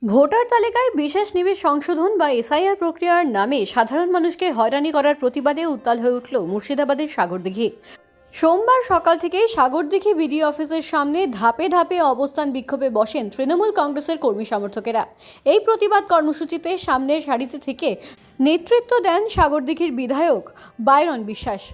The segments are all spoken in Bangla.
ভোটার তালিকায় বিশেষ নিবিড় সংশোধন বা এসআইআর প্রক্রিয়ার নামে সাধারণ মানুষকে হয়রানি করার প্রতিবাদে উত্তাল হয়ে উঠল মুর্শিদাবাদের সাগরদিঘি। সোমবার সকাল থেকেই সাগরদিঘি বিডিও অফিসের সামনে ধাপে ধাপে অবস্থান বিক্ষোভে বসেন তৃণমূল কংগ্রেসের কর্মী সমর্থকেরা। এই প্রতিবাদ কর্মসূচিতে সামনের সারিতে থেকে নেতৃত্ব দেন সাগরদিঘির বিধায়ক বাইরন বিশ্বাস।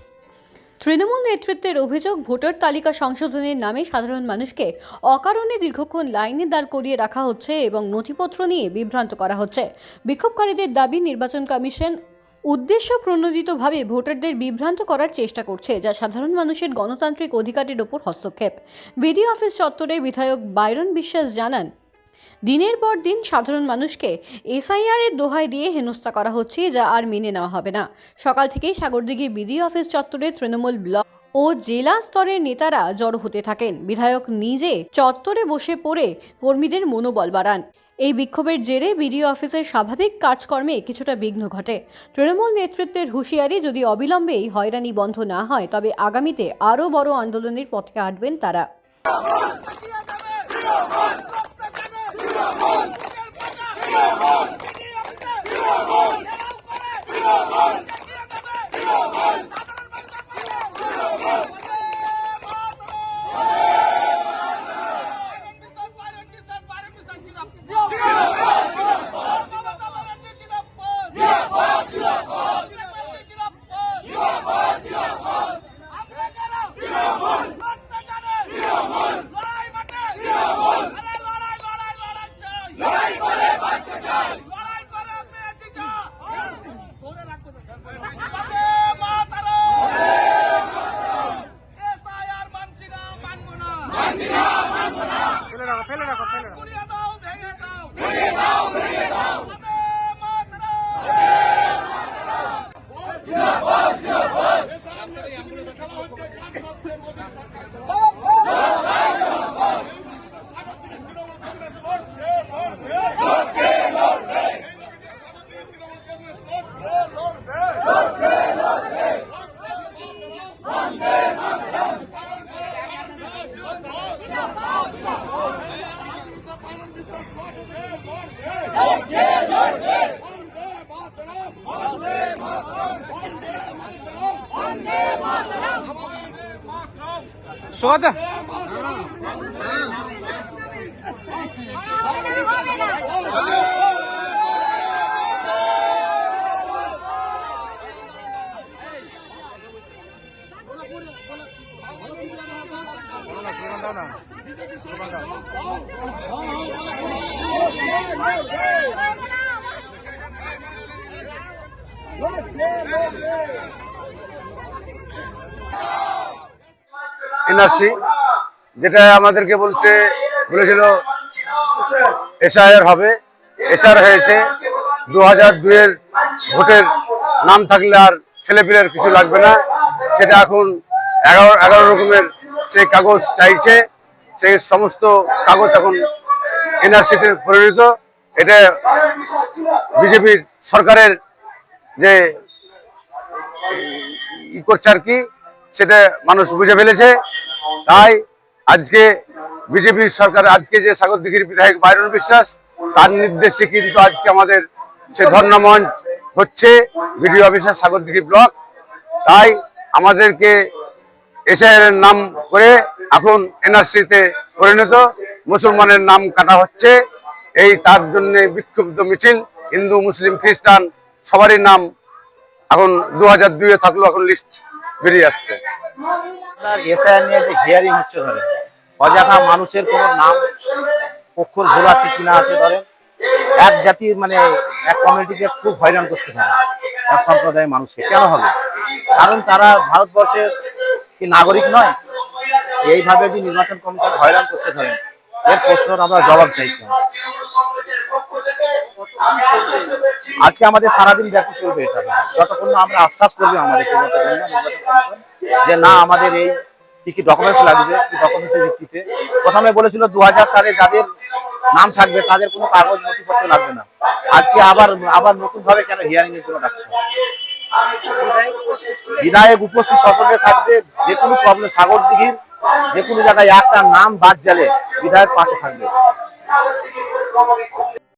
তৃণমূল নেতৃত্বের অভিযোগ, ভোটার তালিকা সংশোধনের নামে সাধারণ মানুষকে অকারণে দীর্ঘক্ষণ লাইনে দাঁড় করিয়ে রাখা হচ্ছে এবং নথিপত্র নিয়ে বিভ্রান্ত করা হচ্ছে। বিক্ষোভকারীদের দাবি, নির্বাচন কমিশন উদ্দেশ্য প্রণোদিতভাবে ভোটারদের বিভ্রান্ত করার চেষ্টা করছে, যা সাধারণ মানুষের গণতান্ত্রিক অধিকারের ওপর হস্তক্ষেপ। বিডিও অফিস চত্বরে বিধায়ক বাইরন বিশ্বাস জানান, দিনের পর দিন সাধারণ মানুষকে এসআইআর এর দোহাই দিয়ে হেনস্থা করা হচ্ছে, যা আর মেনে নেওয়া হবে না। সকাল থেকেই সাগরদিঘি বিডিও অফিস চত্বরে তৃণমূল ব্লক ও জেলা স্তরের নেতারা জড়ো হতে থাকেন। বিধায়ক নিজে চত্বরে বসে পড়ে কর্মীদের মনোবল বাড়ান। এই বিক্ষোভের জেরে বিডিও অফিসের স্বাভাবিক কাজকর্মে কিছুটা বিঘ্ন ঘটে। তৃণমূল নেতৃত্বের হুঁশিয়ারি, যদি অবিলম্বে এই হয়রানি বন্ধ না হয় তবে আগামীতে আরও বড় আন্দোলনের পথে হাঁটবেন তারা। स्वागत এনআরসি যেটা আমাদেরকে বলেছিল এসআইআর হবে, এসআর হয়েছে। 2002 এর ভোটের নাম থাকলে আর ছেলেপিলের কিছু লাগবে না, সেটা এখন 11 রকমের সেই কাগজ চাইছে। সেই সমস্ত কাগজ এখন এনআরসিতে পরিণত। এটা বিজেপির সরকারের যে ই করছে আর কি, সেটা মানুষ বুঝে ফেলেছে। তাই আজকে বিজেপির সরকার, আজকে যে সাগরদিঘির বিধায়ক বাইরন বিশ্বাস, তার নির্দেশে কিন্তু আজকে আমাদের সে ধর্ণা মঞ্চ হচ্ছে বিডিও অফিসার সাগরদিঘি ব্লক। তাই আমাদেরকে এসআইআর নাম করে এখন এনআরসিতে পরিণত, মুসলমানের নাম কাটা হচ্ছে। এই তার জন্য বিক্ষুব্ধ মিছিল, হিন্দু মুসলিম খ্রিস্টান সবারই নাম এখন 2002 থাকলো, এখন লিস্ট বেরিয়ে আসছে। এসআইআর নিয়ে যে হিয়ারিং হচ্ছে, ধরেন অযথা মানুষের কোনো নাম অক্ষর ভুল আছে কিনা আছে, ধরেন এক জাতির এক কমিউনিটিকে খুব হয়রান করতে পারে, এক সম্প্রদায়ের মানুষকে কেন হবে? কারণ তারা ভারতবর্ষের কি নাগরিক নয়? এইভাবে যে নির্বাচন কমিশন হয়রান করতে, ধরেন এর প্রশ্নের আমরা জবাব চাইছিলাম। আজকে আমাদের সারাদিন ব্যাপী চলবে এটা, যতক্ষণ না আমরা আশ্বাস করবো আমাদেরকে যে না আমাদের এই কি ডকুমেন্টস লাগবে, কি ডকুমেন্টসের ভিত্তিতে। প্রথমে বলেছিল 2000 সালে যাদের নাম থাকবে তাদের কোনো কাগজ নথিপত্র লাগবে না। আজকে আবার নতুন ভাবে কেন হিয়ারিং এর জন্য ডাকছে? বিধায়ক উপস্থিত সকলে থাকবে, যে কোনো প্রবলেম সাগরদিঘির যে কোনো জায়গায় একটা নাম বাদ গেলে বিধায়ক পাশে থাকবে।